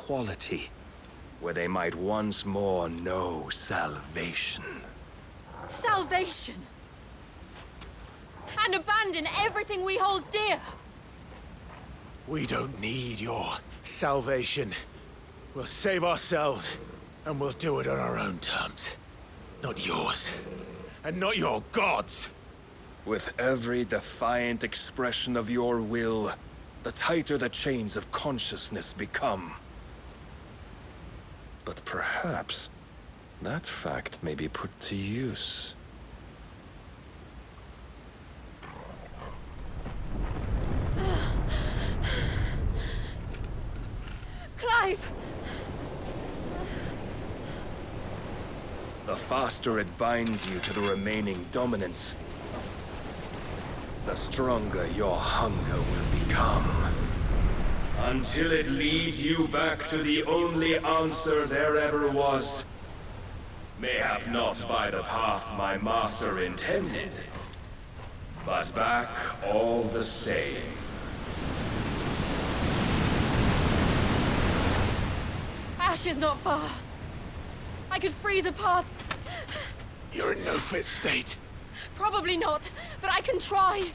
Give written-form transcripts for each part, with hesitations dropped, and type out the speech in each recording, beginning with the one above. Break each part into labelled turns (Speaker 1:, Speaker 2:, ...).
Speaker 1: equality, where they might once more know salvation.
Speaker 2: Salvation? And abandon everything we hold dear?
Speaker 3: We don't need your salvation. We'll save ourselves, and we'll do it on our own terms. Not yours. And not your gods!
Speaker 1: With every defiant expression of your will, the tighter the chains of consciousness become. But perhaps that fact may be put to use.
Speaker 2: Clive!
Speaker 1: The faster it binds you to the remaining dominance, the stronger your hunger will become. Until it leads you back to the only answer there ever was. Mayhap not by the path my master intended, but back all the same.
Speaker 2: Ash is not far. I could freeze a path.
Speaker 3: You're in no fit state.
Speaker 2: Probably not, but I can try.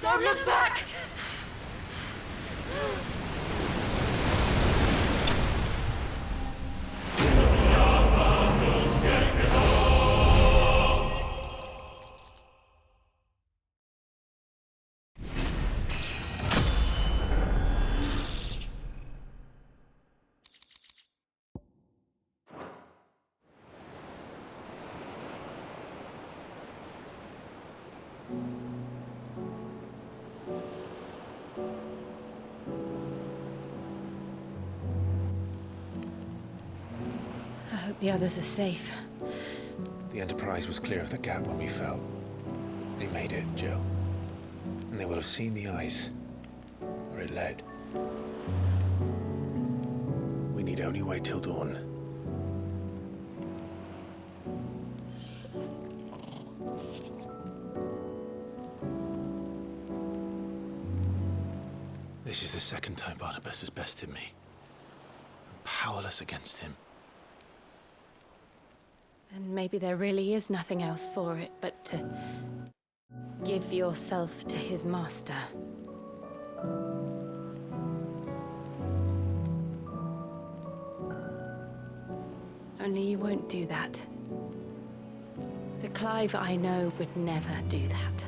Speaker 2: Don't look back! I hope the others are safe.
Speaker 3: The Enterprise was clear of the gap when we fell. They made it, Jill. And they will have seen the ice, where it led. We need only wait till dawn. This is the second time Barnabas has bested me. I'm powerless against him.
Speaker 2: And maybe there really is nothing else for it but to give yourself to his master. Only you won't do that. The Clive I know would never do that.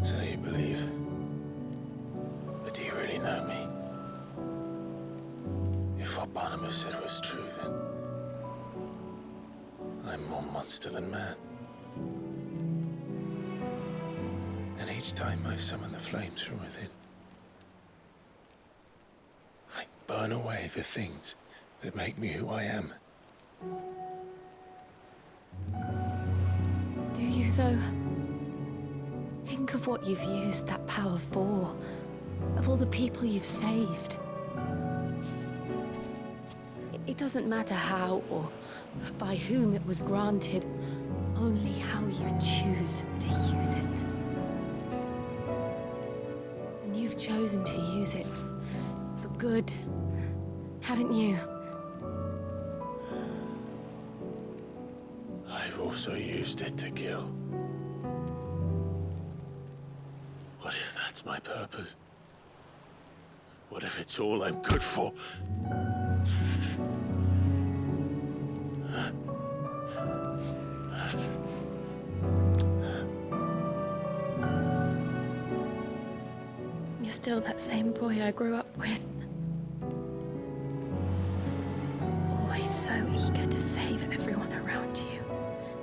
Speaker 3: So you believe? But do you really know me? If what Barnabas said was true, then I'm more monster than man. And each time I summon the flames from within, I burn away the things that make me who I am.
Speaker 2: Do you, though? Think of what you've used that power for, of all the people you've saved. It doesn't matter how or by whom it was granted, only how you choose to use it. And you've chosen to use it for good, haven't you?
Speaker 3: I've also used it to kill. What if that's my purpose? What if it's all I'm good for?
Speaker 2: You're still that same boy I grew up with. Always so eager to save everyone around you,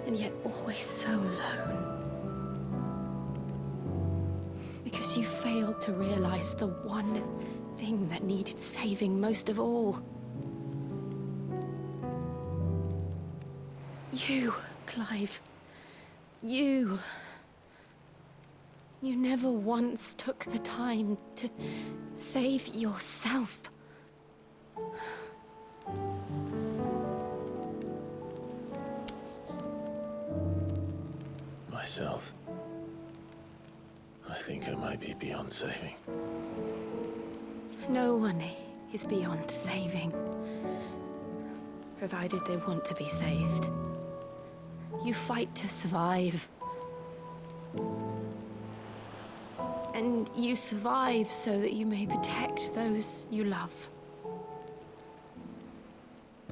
Speaker 2: and yet always so alone. Because you failed to realize the one thing that needed saving most of all. You, Clive. You. You never once took the time to save yourself.
Speaker 3: Myself? I think I might be beyond saving.
Speaker 2: No one is beyond saving, provided they want to be saved. You fight to survive. And you survive so that you may protect those you love.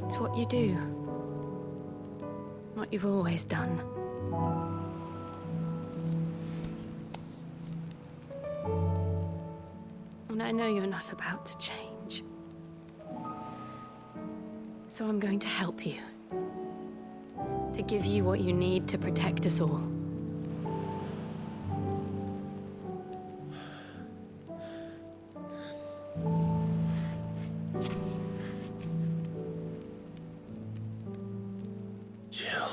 Speaker 2: It's what you do. What you've always done. And I know you're not about to change. So I'm going to help you. To give you what you need to protect us all.
Speaker 3: Jill.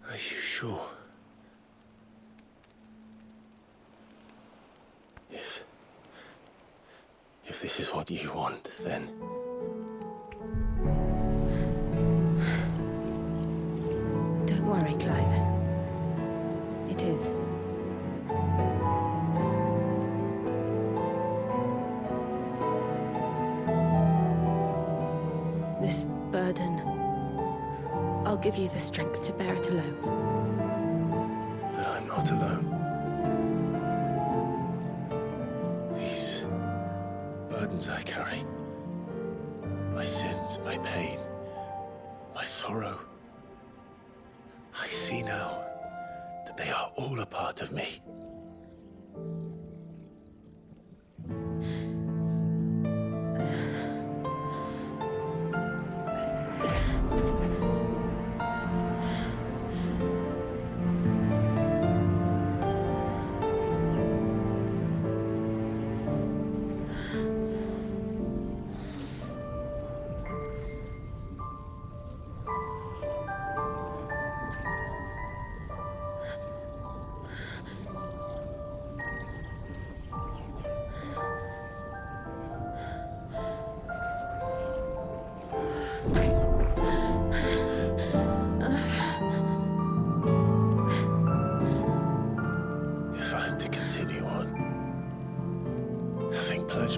Speaker 3: Are you sure? If this is what you want, then...
Speaker 2: Don't worry, Clive. It is. This burden, I'll give you the strength to bear it alone.
Speaker 3: But I'm not alone. These burdens I carry, my sins, my pain, my sorrow, I see now that they are all a part of me.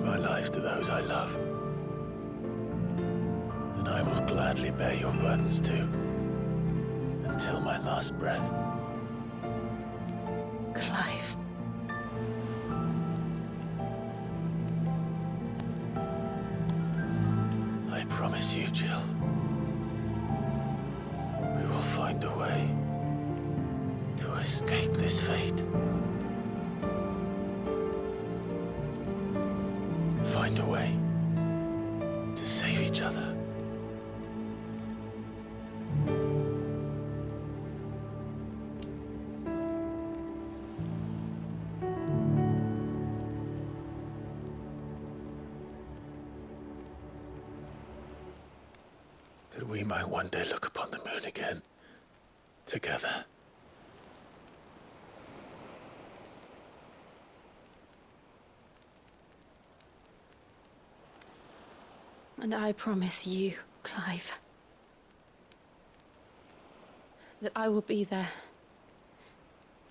Speaker 3: My life to those I love, and I will gladly bear your burdens too, until my last breath.
Speaker 2: Clive.
Speaker 3: I promise you, Jill, we will find a way to escape this fate. Find a way to save each other. That we might one day look upon the moon again, together.
Speaker 2: And I promise you, Clive, that I will be there,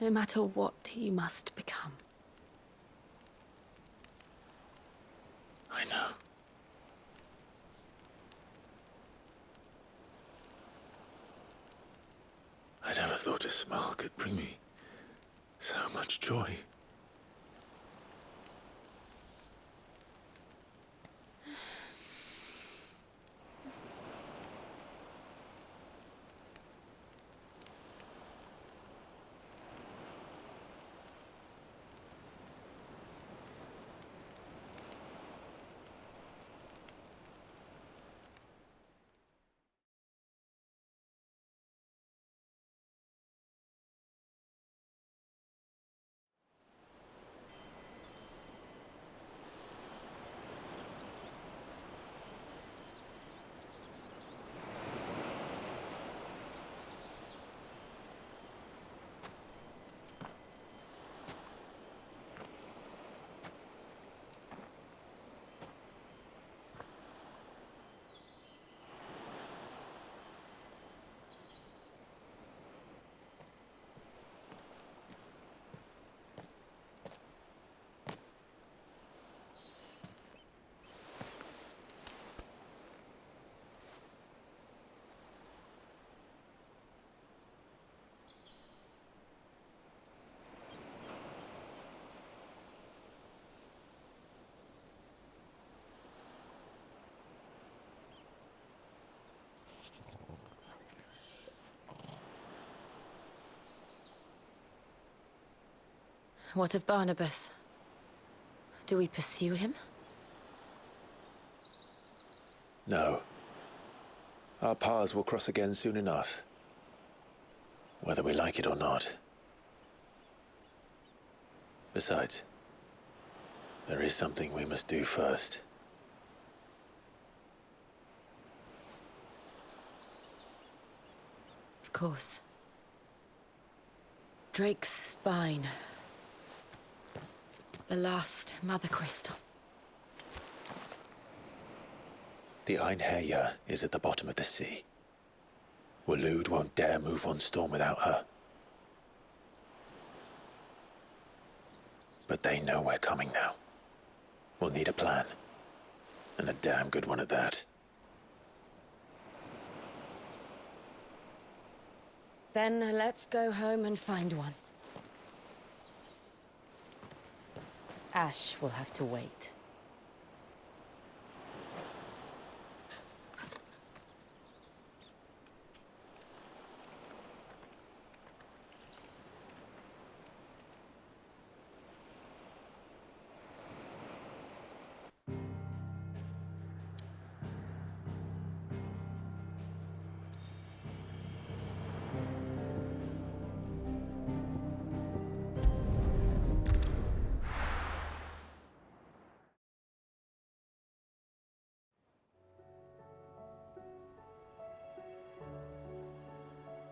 Speaker 2: no matter what you must become.
Speaker 3: I know. I never thought a smile could bring me so much joy.
Speaker 2: What of Barnabas? Do we pursue him?
Speaker 3: No. Our paths will cross again soon enough. Whether we like it or not. Besides, there is something we must do first.
Speaker 2: Of course. Drake's spine. The last mother crystal.
Speaker 3: The Einherja is at the bottom of the sea. Waloed won't dare move on Storm without her. But they know we're coming now. We'll need a plan. And a damn good one at that.
Speaker 2: Then let's go home and find one. Ash will have to wait.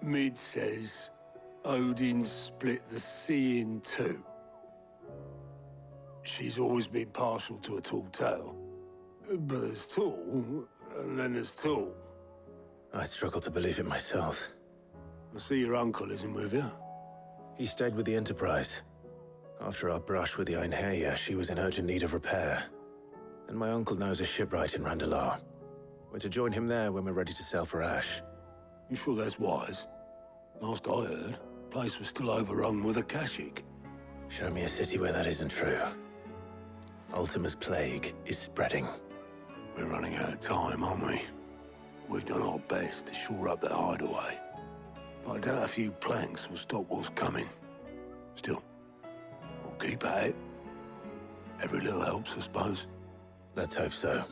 Speaker 4: Mid says Odin split the sea in two. She's always been partial to a tall tale. But there's tall, and then there's tall.
Speaker 3: I struggle to believe it myself.
Speaker 4: I see your uncle isn't with you.
Speaker 3: He stayed with the Enterprise. After our brush with the Einherja, she was in urgent need of repair. And my uncle knows a shipwright in Randalar. We're to join him there when we're ready to sail for Ash.
Speaker 4: You sure that's wise? Last I heard, the place was still overrun with Akashic.
Speaker 3: Show me a city where that isn't true. Ultima's plague is spreading.
Speaker 4: We're running out of time, aren't we? We've done our best to shore up that hideaway. But I doubt a few planks will stop what's coming. Still, we'll keep at it. Every little helps, I suppose.
Speaker 3: Let's hope so.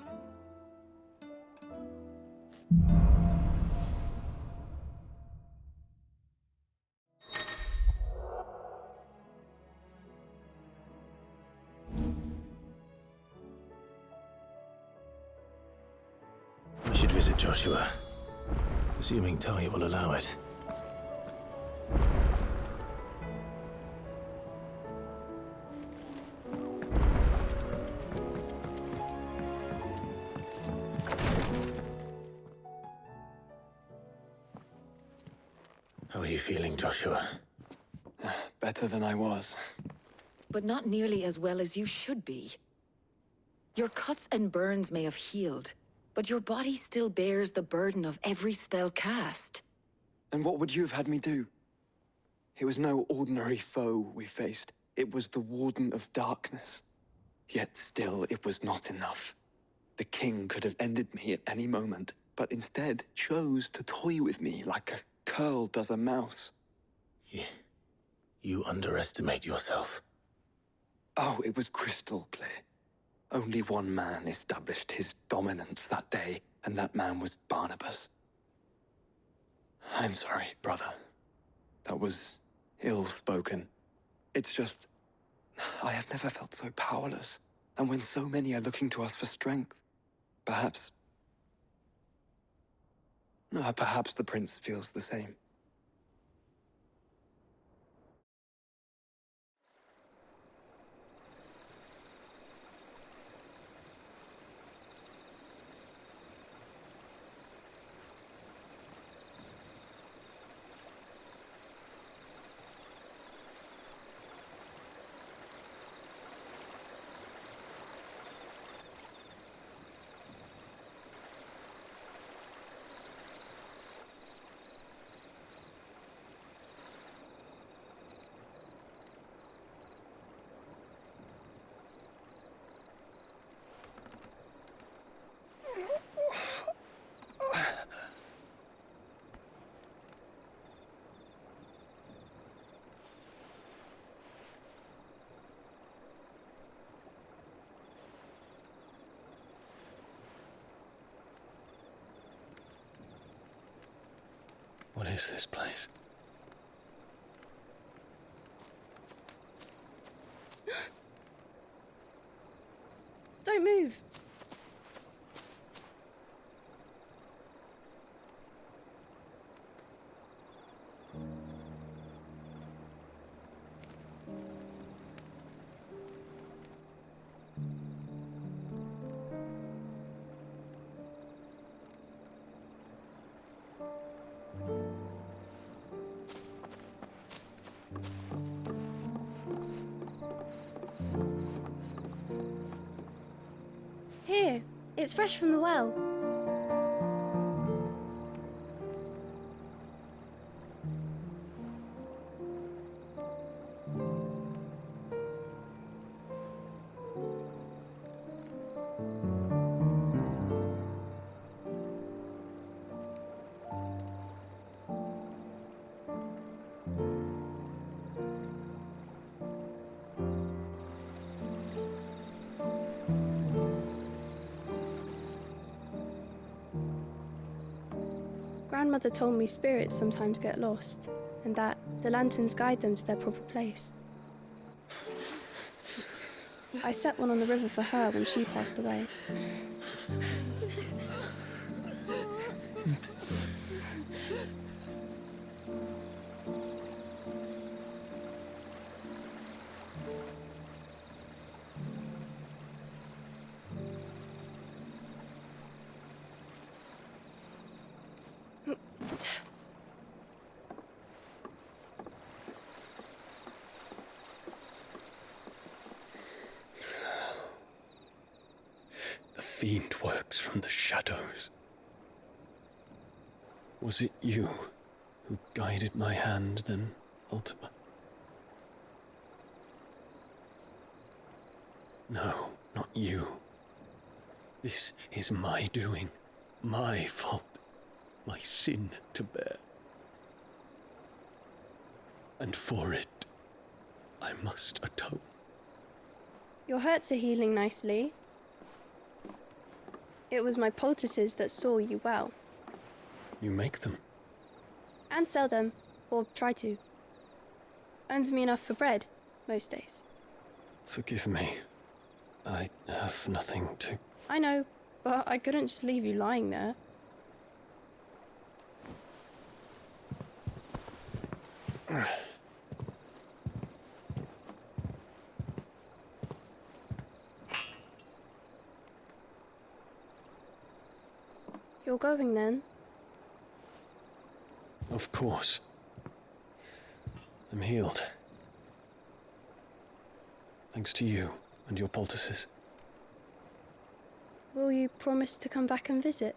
Speaker 3: We should visit Joshua, assuming Talia will allow it. How are you feeling, Joshua?
Speaker 5: Better than I was.
Speaker 2: But not nearly as well as you should be. Your cuts and burns may have healed, but your body still bears the burden of every spell cast.
Speaker 5: And what would you have had me do? It was no ordinary foe we faced. It was the Warden of Darkness. Yet still, it was not enough. The king could have ended me at any moment, but instead chose to toy with me like a curl does a mouse.
Speaker 3: You underestimate yourself.
Speaker 5: Oh, it was crystal clear. Only one man established his dominance that day, and that man was Barnabas. I'm sorry, brother. That was ill-spoken. It's just, I have never felt so powerless. And when so many are looking to us for strength, perhaps the prince feels the same.
Speaker 4: is this place?
Speaker 6: Don't move. Here, it's fresh from the well. Grandmother told me spirits sometimes get lost, and that the lanterns guide them to their proper place. I set one on the river for her when she passed away.
Speaker 4: The fiend works from the shadows. Was it you who guided my hand, then, Ultima? No, not you. This is my doing, my fault, my sin to bear. And for it, I must atone.
Speaker 6: Your hurts are healing nicely. It was my poultices that saw you well.
Speaker 4: You make them?
Speaker 6: And sell them, or try to. Earns me enough for bread, most days.
Speaker 4: Forgive me. I have nothing to...
Speaker 6: I know, but I couldn't just leave you lying there. You're going then?
Speaker 4: Of course. I'm healed. Thanks to you and your poultices.
Speaker 6: Will you promise to come back and visit?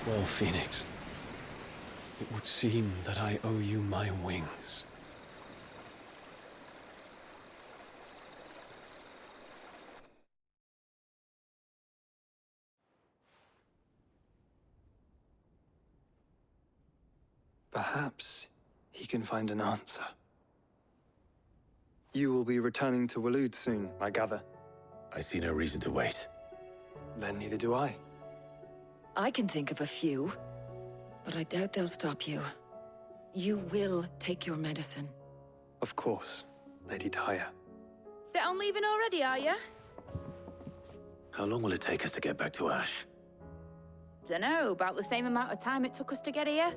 Speaker 4: Well, Phoenix, it would seem that I owe you my wings.
Speaker 5: Perhaps he can find an answer. You will be returning to Waloed soon, I gather.
Speaker 3: I see no reason to wait.
Speaker 5: Then neither do I.
Speaker 2: I can think of a few, but I doubt they'll stop you. You will take your medicine.
Speaker 5: Of course, Lady Daya.
Speaker 7: Set on leaving already, are you?
Speaker 3: How long will it take us to get back to Ash?
Speaker 7: Dunno, about the same amount of time it took us to get here.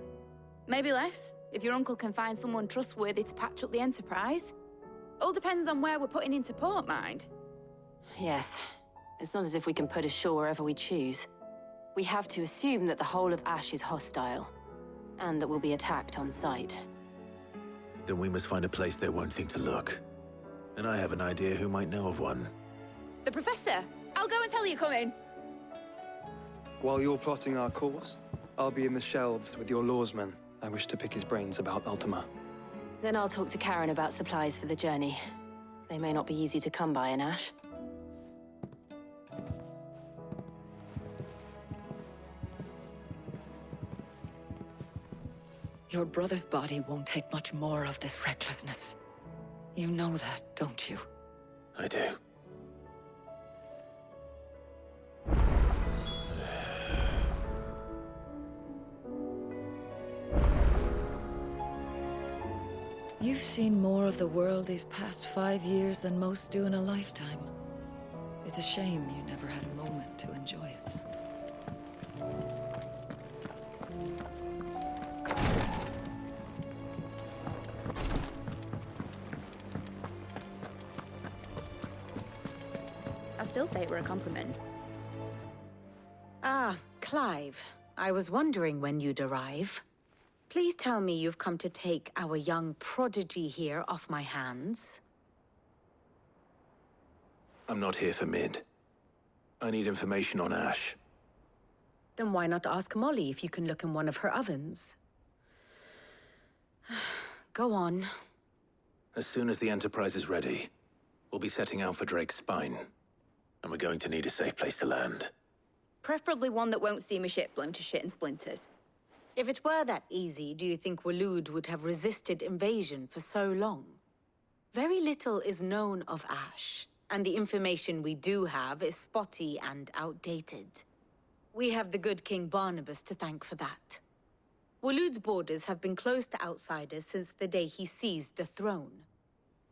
Speaker 7: Maybe less, if your uncle can find someone trustworthy to patch up the Enterprise. All depends on where we're putting into port, mind.
Speaker 8: Yes. It's not as if we can put ashore wherever we choose. We have to assume that the whole of Ash is hostile, and that we'll be attacked on sight.
Speaker 3: Then we must find a place they won't think to look. And I have an idea who might know of one.
Speaker 7: The Professor! I'll go and tell you come in.
Speaker 5: While you're plotting our course, I'll be in the shelves with your lawsmen. I wish to pick his brains about Ultima.
Speaker 8: Then I'll talk to Karen about supplies for the journey. They may not be easy to come by in Ash.
Speaker 2: Your brother's body won't take much more of this recklessness. You know that, don't you?
Speaker 3: I do.
Speaker 2: You've seen more of the world these past 5 years than most do in a lifetime. It's a shame you never had a moment to enjoy it.
Speaker 7: I'll still say it were a compliment.
Speaker 9: Ah, Clive. I was wondering when you'd arrive. Please tell me you've come to take our young prodigy here off my hands.
Speaker 3: I'm not here for Mid. I need information on Ash.
Speaker 9: Then why not ask Molly if you can look in one of her ovens? Go on.
Speaker 3: As soon as the Enterprise is ready, we'll be setting out for Drake's Spine. And we're going to need a safe place to land.
Speaker 7: Preferably one that won't see my ship blown to shit and splinters.
Speaker 9: If it were that easy, do you think Waloed would have resisted invasion for so long? Very little is known of Ash, and the information we do have is spotty and outdated. We have the good King Barnabas to thank for that. Waloed's borders have been closed to outsiders since the day he seized the throne.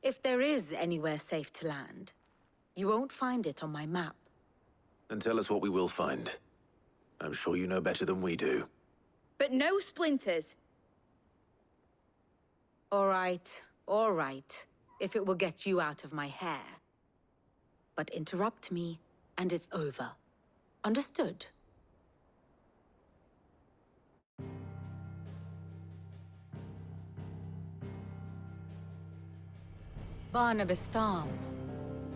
Speaker 9: If there is anywhere safe to land, you won't find it on my map.
Speaker 3: Then tell us what we will find. I'm sure you know better than we do.
Speaker 7: But no splinters!
Speaker 9: All right, if it will get you out of my hair. But interrupt me, and it's over. Understood? Barnabas Tharm,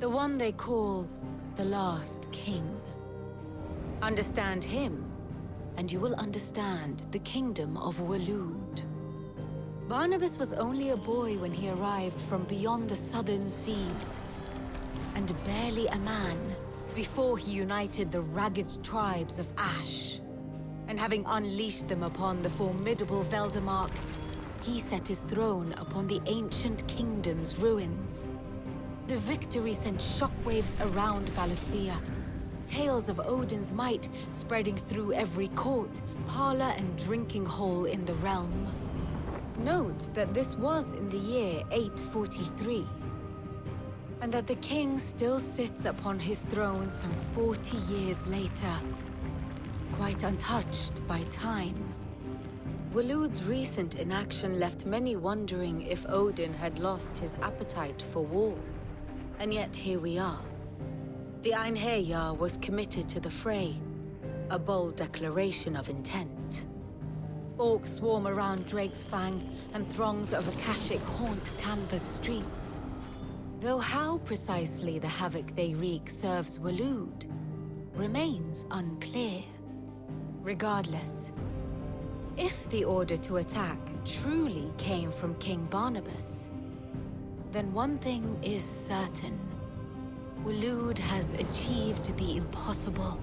Speaker 9: the one they call the Last King. Understand him, and you will understand the kingdom of Waloed. Barnabas was only a boy when he arrived from beyond the southern seas, and barely a man before he united the ragged tribes of Ash. And having unleashed them upon the formidable Veldamark, he set his throne upon the ancient kingdom's ruins. The victory sent shockwaves around Valisthea, tales of Odin's might spreading through every court, parlor, and drinking hole in the realm. Note that this was in the year 843, and that the king still sits upon his throne some 40 years later, quite untouched by time. Waloed's recent inaction left many wondering if Odin had lost his appetite for war. And yet here we are. The Einherjar was committed to the fray, a bold declaration of intent. Orcs swarm around Drake's Fang, and throngs of Akashic haunt Canvas streets. Though how precisely the havoc they wreak serves Waloed remains unclear. Regardless, if the order to attack truly came from King Barnabas, then one thing is certain. Waloed has achieved the impossible,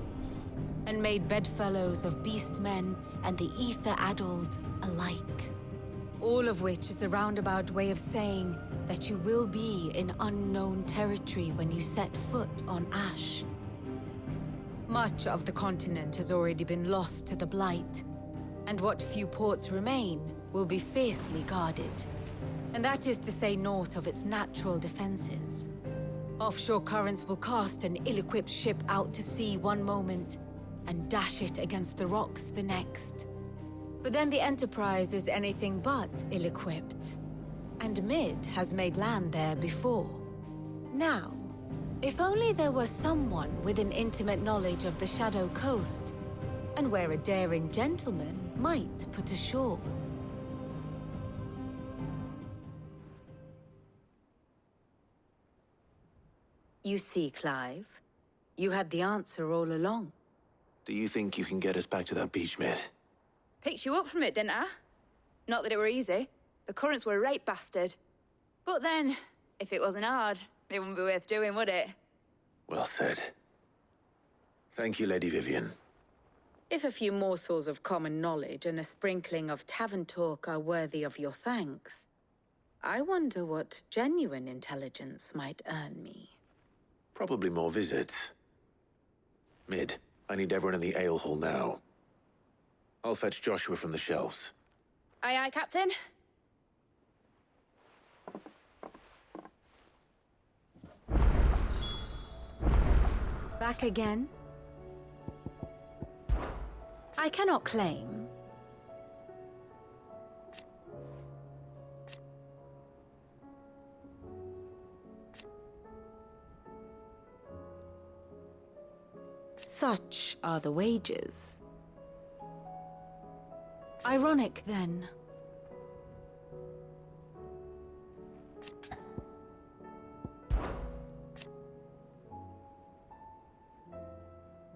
Speaker 9: and made bedfellows of beastmen and the ether-addled alike. All of which is a roundabout way of saying that you will be in unknown territory when you set foot on Ash. Much of the continent has already been lost to the Blight, and what few ports remain will be fiercely guarded. And that is to say naught of its natural defenses. Offshore currents will cast an ill-equipped ship out to sea one moment, and dash it against the rocks the next. But then the Enterprise is anything but ill-equipped. And Mid has made land there before. Now, if only there were someone with an intimate knowledge of the Shadow Coast, and where a daring gentleman might put ashore. You see, Clive, you had the answer all along.
Speaker 3: Do you think you can get us back to that beach, Mid?
Speaker 7: Picked you up from it, didn't I? Not that it were easy. The currents were a rape bastard. But then, if it wasn't hard, it wouldn't be worth doing, would it?
Speaker 4: Well said. Thank you, Lady Vivian.
Speaker 9: If a few morsels of common knowledge and a sprinkling of tavern talk are worthy of your thanks, I wonder what genuine intelligence might earn me.
Speaker 4: Probably more visits. Mid, I need everyone in the ale hall now. I'll fetch Joshua from the shelves.
Speaker 7: Aye, aye, Captain.
Speaker 9: Back again? I cannot claim. Such are the wages. Ironic, then.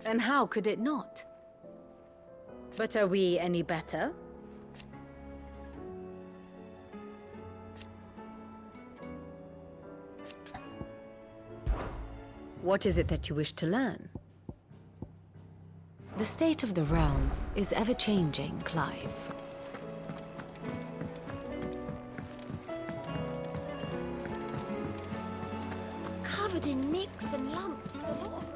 Speaker 9: And how could it not? But are we any better? What is it that you wish to learn? The state of the realm is ever-changing, Clive.
Speaker 10: Covered in nicks and lumps, the lot of them.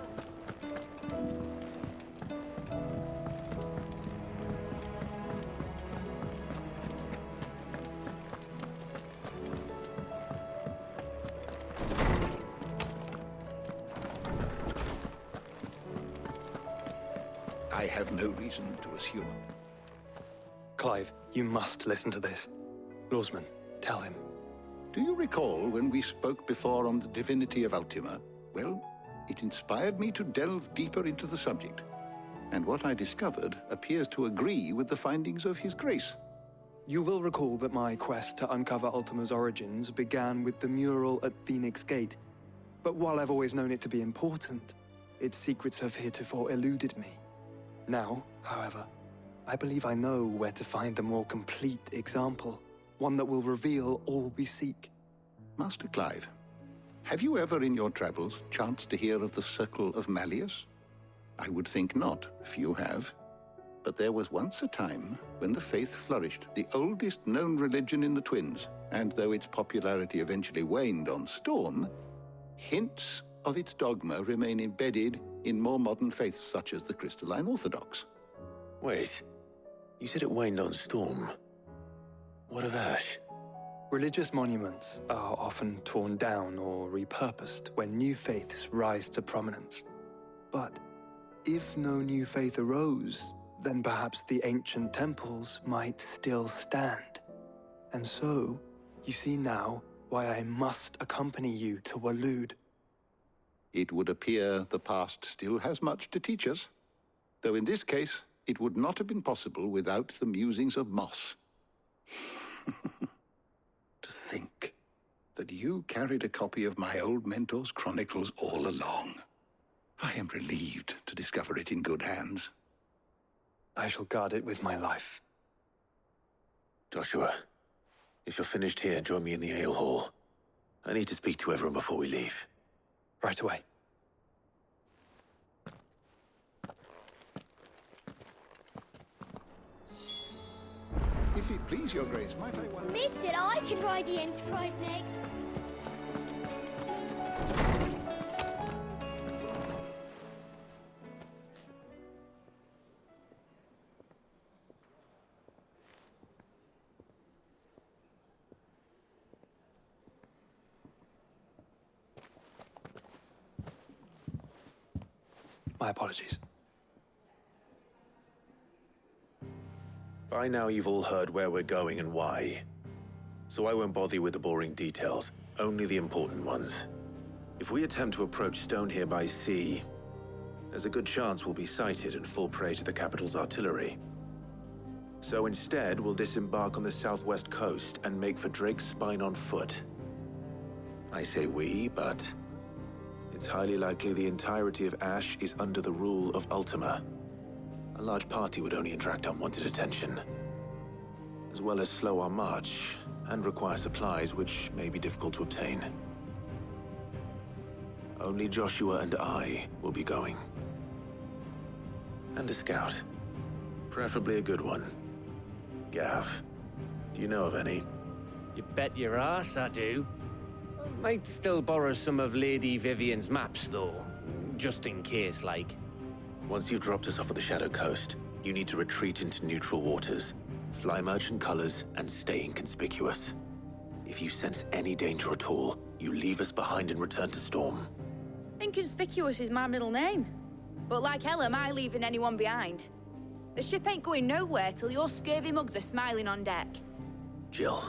Speaker 11: I have no reason to assume.
Speaker 5: Clive, you must listen to this. Lawsman, tell him.
Speaker 11: Do you recall when we spoke before on the divinity of Ultima? Well, it inspired me to delve deeper into the subject. And what I discovered appears to agree with the findings of His Grace.
Speaker 5: You will recall that my quest to uncover Ultima's origins began with the mural at Phoenix Gate. But while I've always known it to be important, its secrets have heretofore eluded me. Now, however, I believe I know where to find the more complete example, one that will reveal all we seek.
Speaker 11: Master Clive, have you ever in your travels chanced to hear of the Circle of Malleus? I would think not, if you have. But there was once a time when the faith flourished, the oldest known religion in the Twins, and though its popularity eventually waned on Storm, hints of its dogma remain embedded in more modern faiths such as the Crystalline Orthodox.
Speaker 4: Wait, you said it waned on Storm. What of Ash?
Speaker 5: Religious monuments are often torn down or repurposed when new faiths rise to prominence. But if no new faith arose, then perhaps the ancient temples might still stand. And so, you see now why I must accompany you to Waloed.
Speaker 11: It would appear the past still has much to teach us, though in this case, it would not have been possible without the musings of Moss. To think that you carried a copy of my old mentor's chronicles all along. I am relieved to discover it in good hands.
Speaker 5: I shall guard it with my life.
Speaker 4: Joshua, if you're finished here, join me in the ale hall. I need to speak to everyone before we leave.
Speaker 5: Right away.
Speaker 11: If it please your grace, might I wonder...
Speaker 10: Mid said I could ride the Enterprise next.
Speaker 5: My apologies.
Speaker 4: By now you've all heard where we're going and why. So I won't bother you with the boring details, only the important ones. If we attempt to approach Stone here by sea, there's a good chance we'll be sighted and fall prey to the capital's artillery. So instead, we'll disembark on the southwest coast and make for Drake's Spine on foot. I say we, but it's highly likely the entirety of Ash is under the rule of Ultima. A large party would only attract unwanted attention.
Speaker 3: as well as slow our march and require supplies which may be difficult to obtain. Only Joshua and I will be going. And a scout. Preferably a good one. Gav, do you know of any?
Speaker 12: You bet your ass I do. I might still borrow some of Lady Vivian's maps, though. Just in case, like.
Speaker 3: Once you've dropped us off at the Shadow Coast, you need to retreat into neutral waters, fly merchant colors, and stay inconspicuous. If you sense any danger at all, you leave us behind and return to Storm.
Speaker 7: Inconspicuous is my middle name. But like hell am I leaving anyone behind. The ship ain't going nowhere till your scurvy mugs are smiling on deck.
Speaker 3: Jill,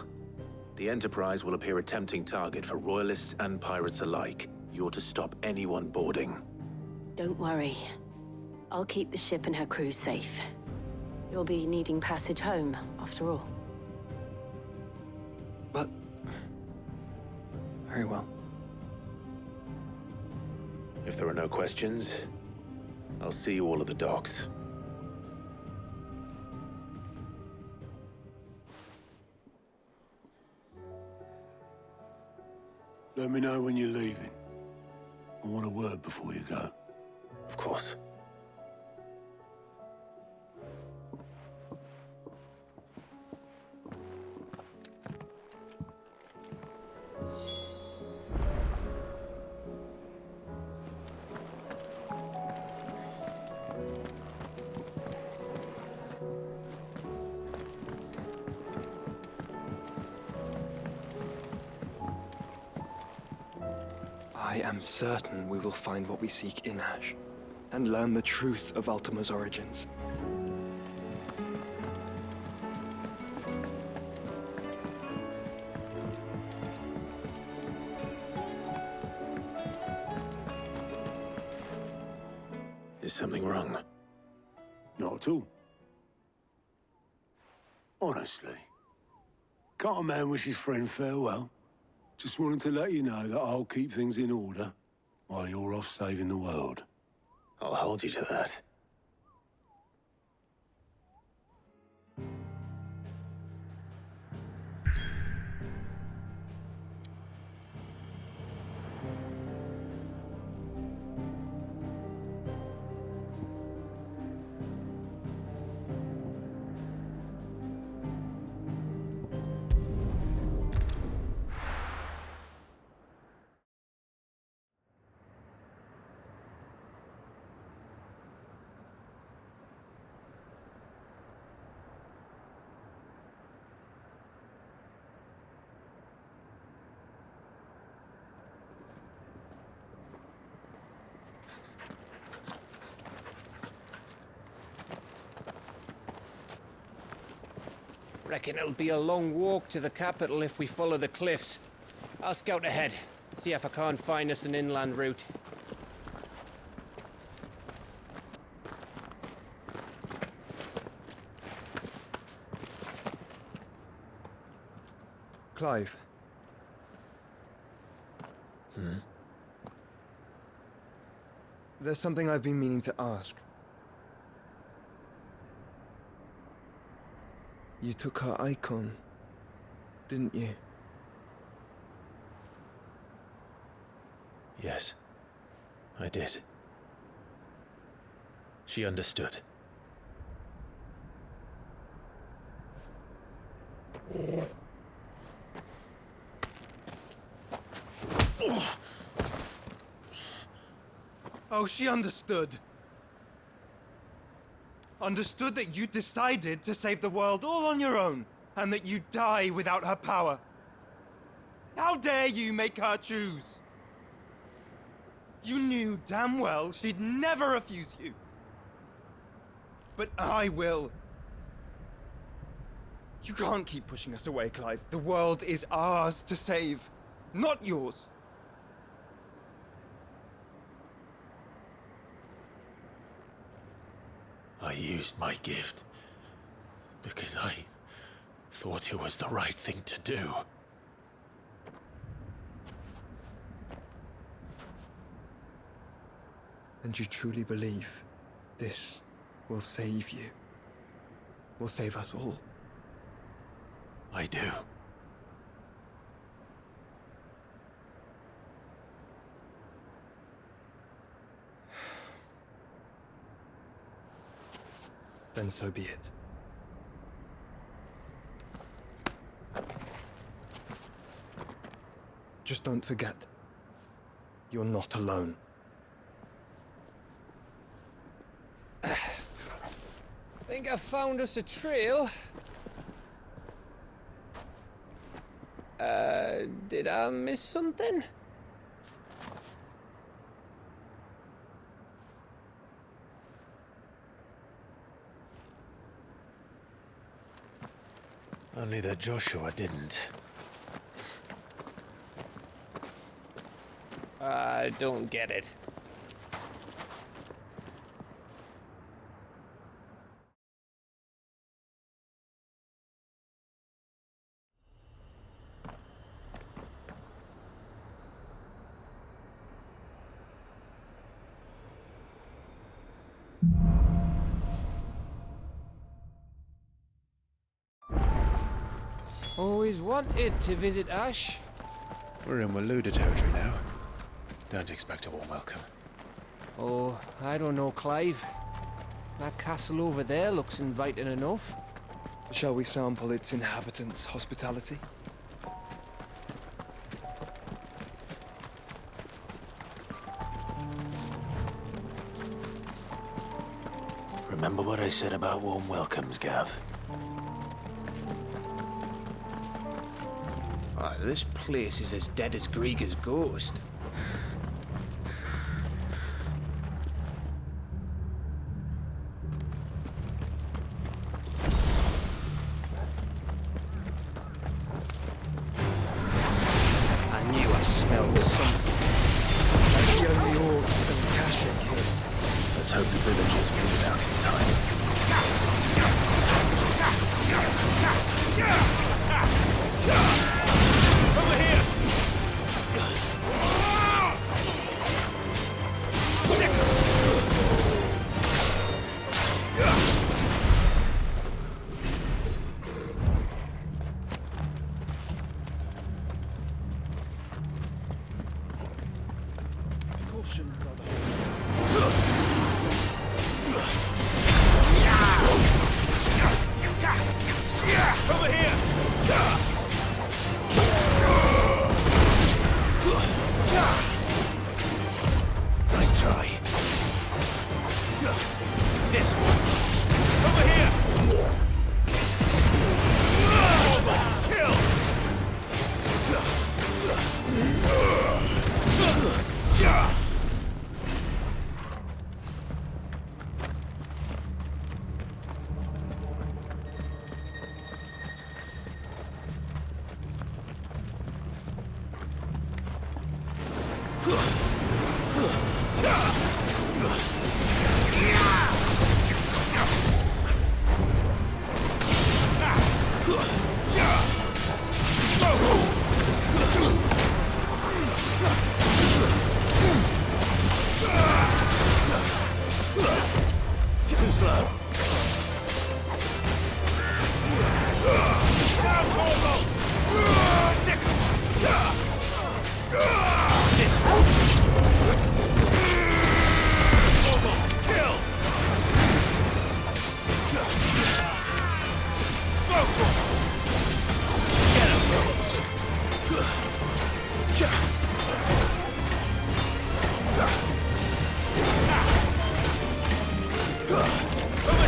Speaker 3: the Enterprise will appear a tempting target for royalists and pirates alike. You're to stop anyone boarding.
Speaker 8: Don't worry. I'll keep the ship and her crew safe. You'll be needing passage home, after all.
Speaker 5: But... very well.
Speaker 3: If there are no questions, I'll see you all at the docks.
Speaker 4: Let me know when you're leaving. I want a word before you go.
Speaker 3: Of course.
Speaker 5: I am certain we will find what we seek in Ash, and learn the truth of Ultima's origins.
Speaker 3: Is something wrong?
Speaker 4: Not at all. Honestly. Can't a man wish his friend farewell? Just wanted to let you know that I'll keep things in order while you're off saving the world.
Speaker 3: I'll hold you to that.
Speaker 12: Reckon it'll be a long walk to the capital if we follow the cliffs. I'll scout ahead, see if I can't find us an inland route.
Speaker 5: Clive. There's something I've been meaning to ask. You took her icon, didn't you?
Speaker 3: Yes, I did. She understood.
Speaker 13: Oh, she understood. Understood that you decided to save the world all on your own, and that you'd die without her power. How dare you make her choose? You knew damn well she'd never refuse you. But I will. You can't keep pushing us away, Clive. The world is ours to save, not yours.
Speaker 3: I used my gift because I thought it was the right thing to do.
Speaker 5: And you truly believe this will save you? Will save us all?
Speaker 3: I do.
Speaker 13: Then so be it. Just don't forget, you're not alone.
Speaker 12: Think I found us a trail. Did I miss something?
Speaker 3: Only that Joshua didn't.
Speaker 12: I don't get it. Always wanted to visit Ash.
Speaker 3: We're in Waluda territory now. Don't expect a warm welcome.
Speaker 12: Oh, I don't know, Clive. That castle over there looks inviting enough.
Speaker 13: Shall we sample its inhabitants' hospitality?
Speaker 3: Remember what I said about warm welcomes, Gav?
Speaker 12: This place is as dead as Grieger's ghost. I knew I smelled something.
Speaker 13: That's the only orcs and Kashik here.
Speaker 3: Let's hope the villagers figured it out in time. Over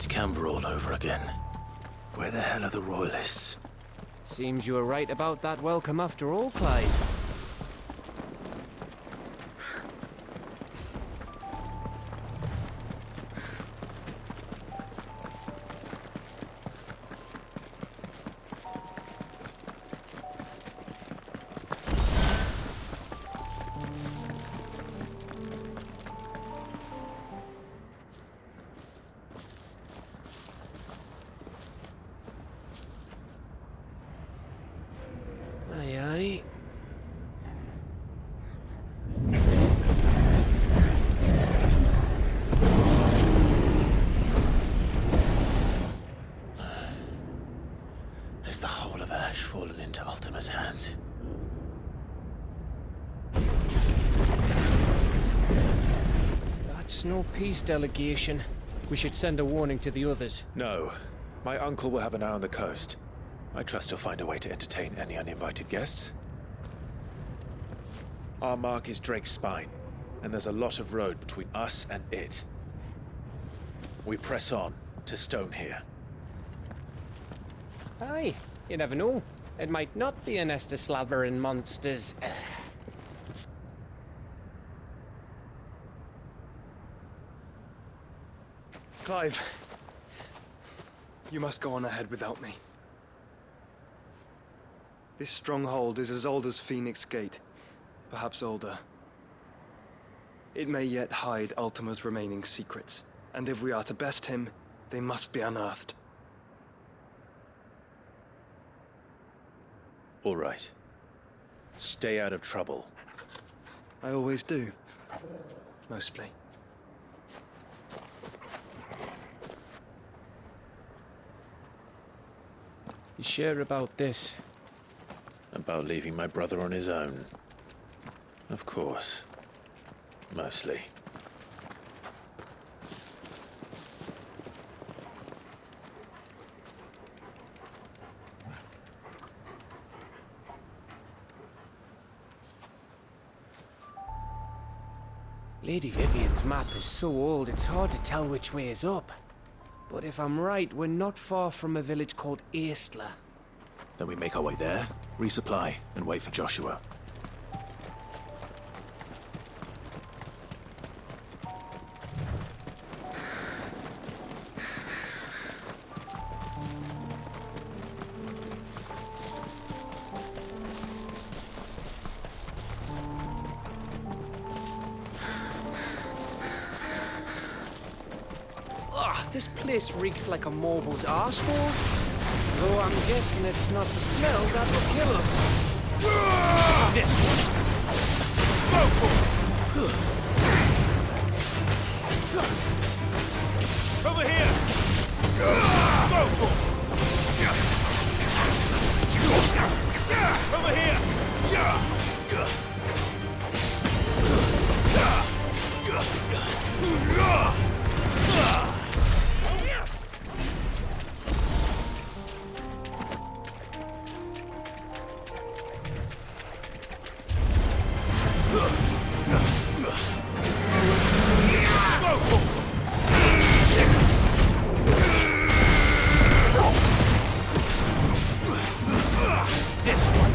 Speaker 3: It's Canberra all over again. Where the hell are the royalists?
Speaker 12: Seems you were right about that welcome after all, Clive.
Speaker 3: Has the whole of Ash fallen into Ultima's hands?
Speaker 12: That's no peace delegation. We should send a warning to the others.
Speaker 3: No. My uncle will have an eye on the coast. I trust he'll find a way to entertain any uninvited guests. Our mark is Drake's Spine, and there's a lot of road between us and it. We press on to Stone here.
Speaker 12: Aye, you never know. It might not be a nest of slathering monsters.
Speaker 5: Clive, you must go on ahead without me. This stronghold is as old as Phoenix Gate, perhaps older. It may yet hide Ultima's remaining secrets, and if we are to best him, they must be unearthed.
Speaker 3: All right. Stay out of trouble.
Speaker 5: I always do. Mostly.
Speaker 12: You sure about this?
Speaker 3: About leaving my brother on his own? Of course. Mostly.
Speaker 12: Lady Vivian's map is so old it's hard to tell which way is up. But if I'm right, we're not far from a village called Aistla.
Speaker 3: Then we make our way there, resupply, and wait for Joshua.
Speaker 12: This place reeks like a mobile's arsehole. Though I'm guessing it's not the smell that will kill us.
Speaker 3: This one! Go for it! Over here! Go for it! Over here! This one.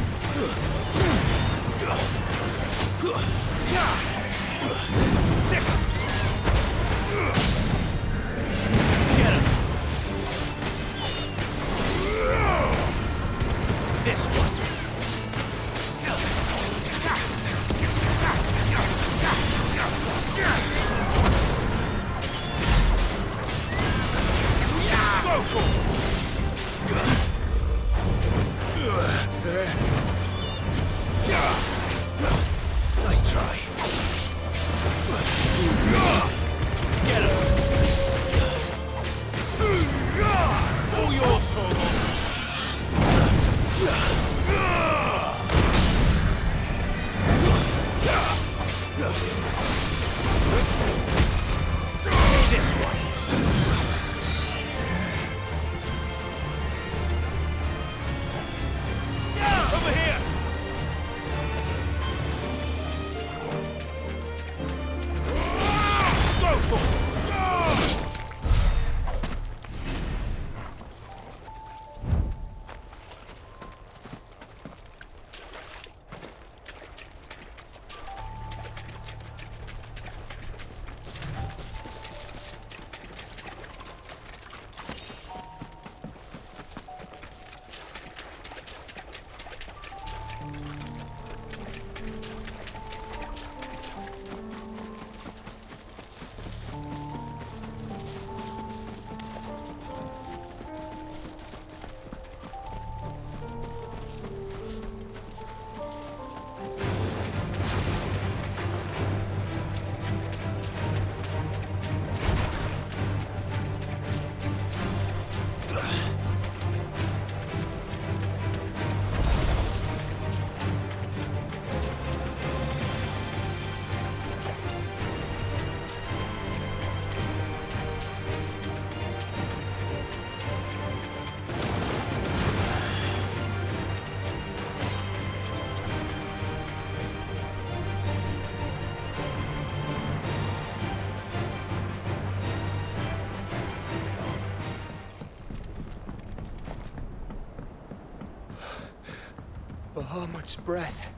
Speaker 12: Bahamut's breath.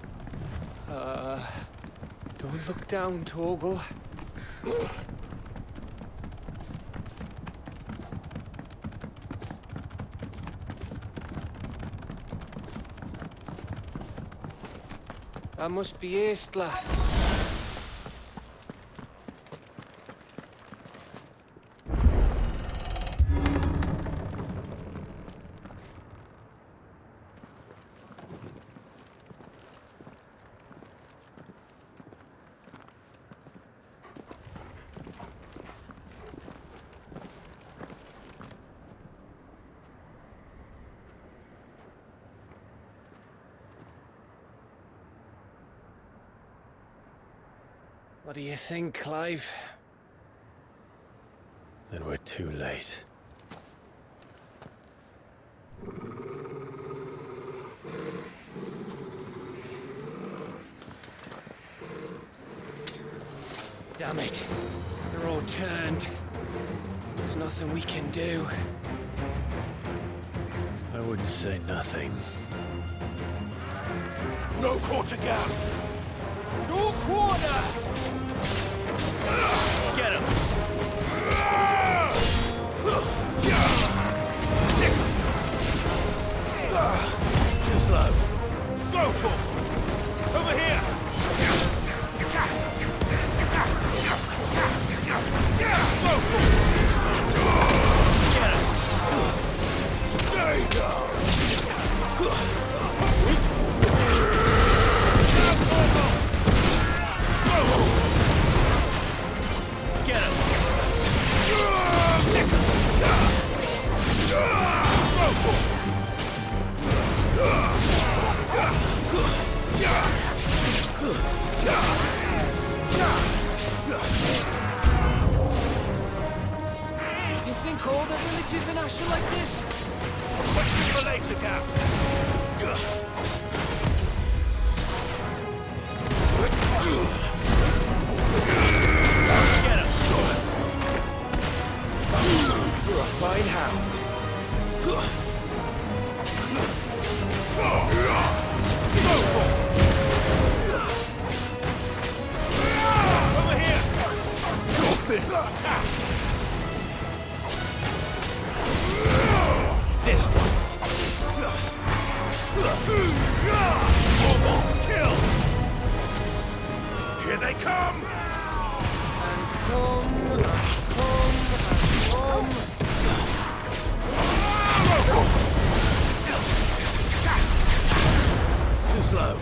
Speaker 12: Don't look down, Torgal. That must be Eastla. What do you think, Clive?
Speaker 3: Then we're too late.
Speaker 12: Damn it. They're all turned. There's nothing we can do.
Speaker 3: I wouldn't say nothing.
Speaker 13: No quarter gap! No quarter! Get him!
Speaker 3: Too slow.
Speaker 13: Go, Torgal! Over here! Go, Torgal! Get him! Stay down! Get him!
Speaker 12: You think all the villages in Ash are like this?
Speaker 13: Question for later, Cap. Get him! For a fine hound. Over here! Attack! This one! Kill! Here they come!
Speaker 12: And come, and come, and come.
Speaker 3: Too slow.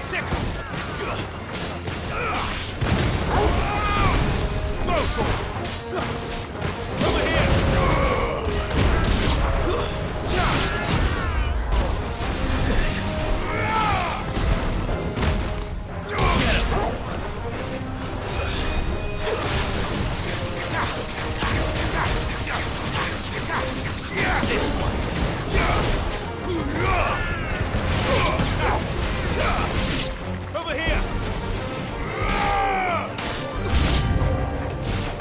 Speaker 13: Sick! Over here! This one! Over here!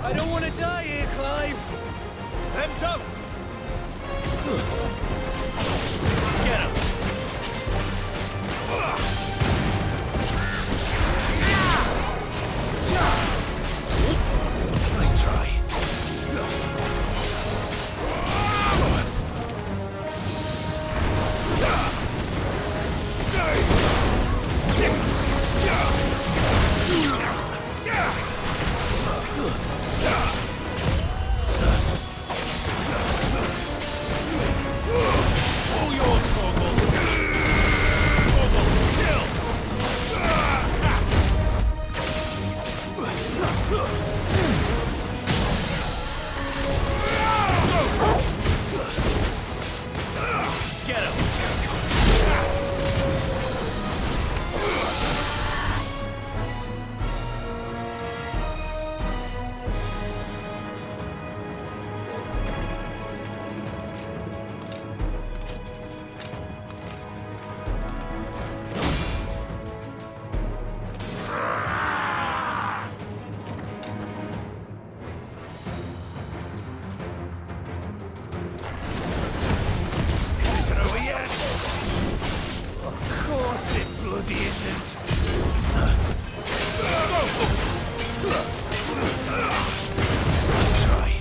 Speaker 12: I don't want to die here, Clive.
Speaker 13: Them don't! Get him!
Speaker 3: Nice try.
Speaker 13: All yours, Torgal! Torgal, kill! Get him!
Speaker 3: course it bloody isn't. Let's try.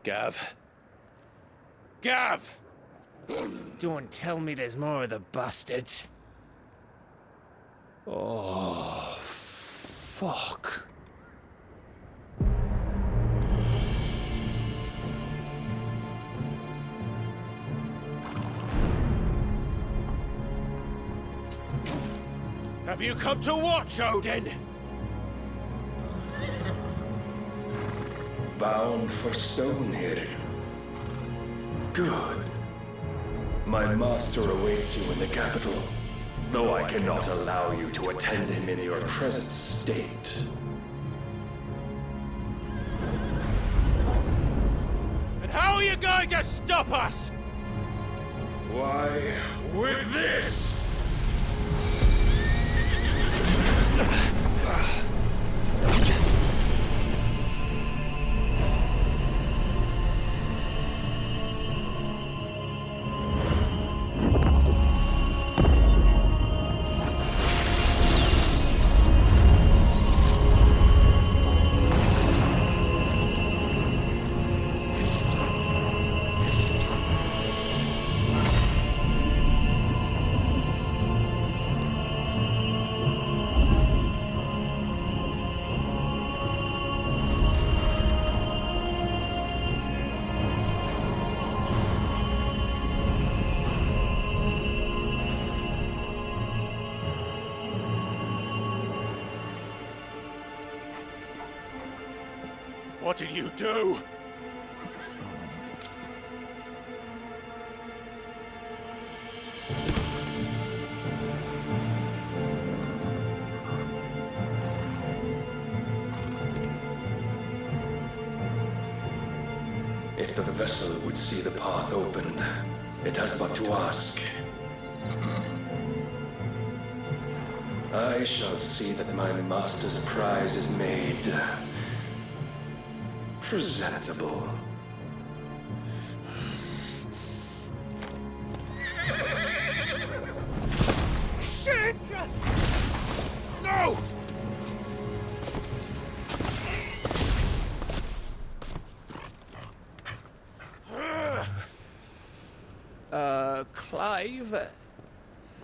Speaker 3: Gav. Gav!
Speaker 12: Don't tell me there's more of the bastards. Oh, fuck.
Speaker 3: Have you come to watch, Odin?
Speaker 1: Bound for Stonehill. Good. My master awaits you in the capital, though I cannot allow you to attend him in your present state.
Speaker 3: And how are you going to stop us?
Speaker 1: Why, with this!
Speaker 3: What did you do?
Speaker 1: If the vessel would see the path opened, it has but to ask. I shall see that my master's prize is made presentable.
Speaker 3: Shit! No!
Speaker 12: Clive,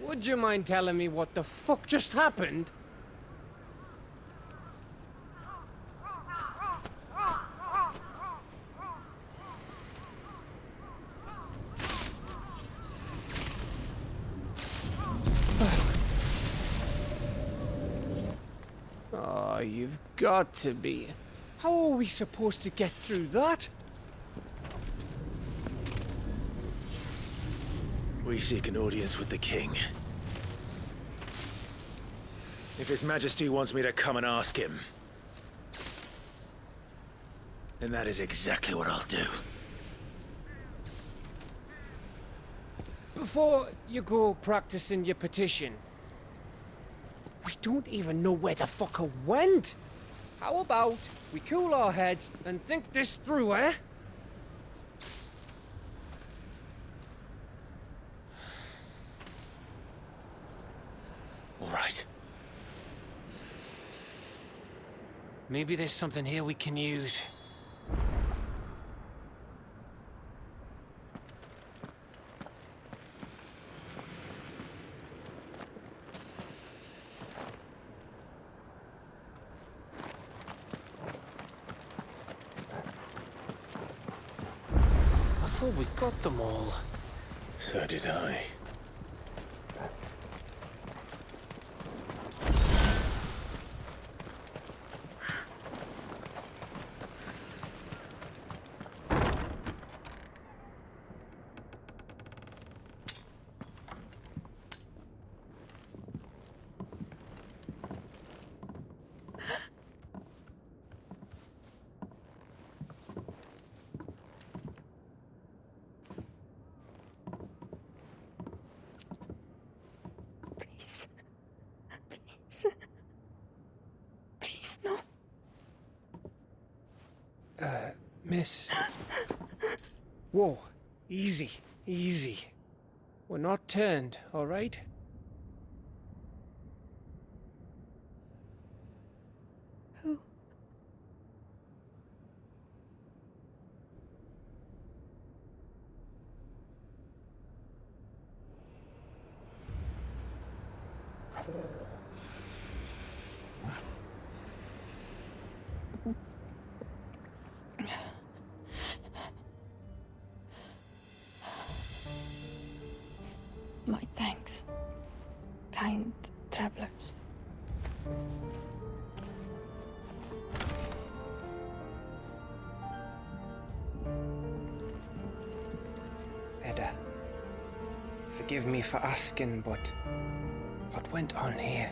Speaker 12: would you mind telling me what the fuck just happened? Oh, you've got to be. How are we supposed to get through that?
Speaker 3: We seek an audience with the king. If His Majesty wants me to come and ask him, then that is exactly what I'll do.
Speaker 12: Before you go practicing your petition, we don't even know where the fucker went. How about we cool our heads and think this through, eh? Maybe there's something here we can use. I thought we got them all.
Speaker 3: So did I.
Speaker 2: Please, no.
Speaker 12: Miss. Whoa, easy, easy. We're not turned, all right?
Speaker 2: Who? My thanks, kind travelers.
Speaker 12: Edda, forgive me for asking, but what went on here?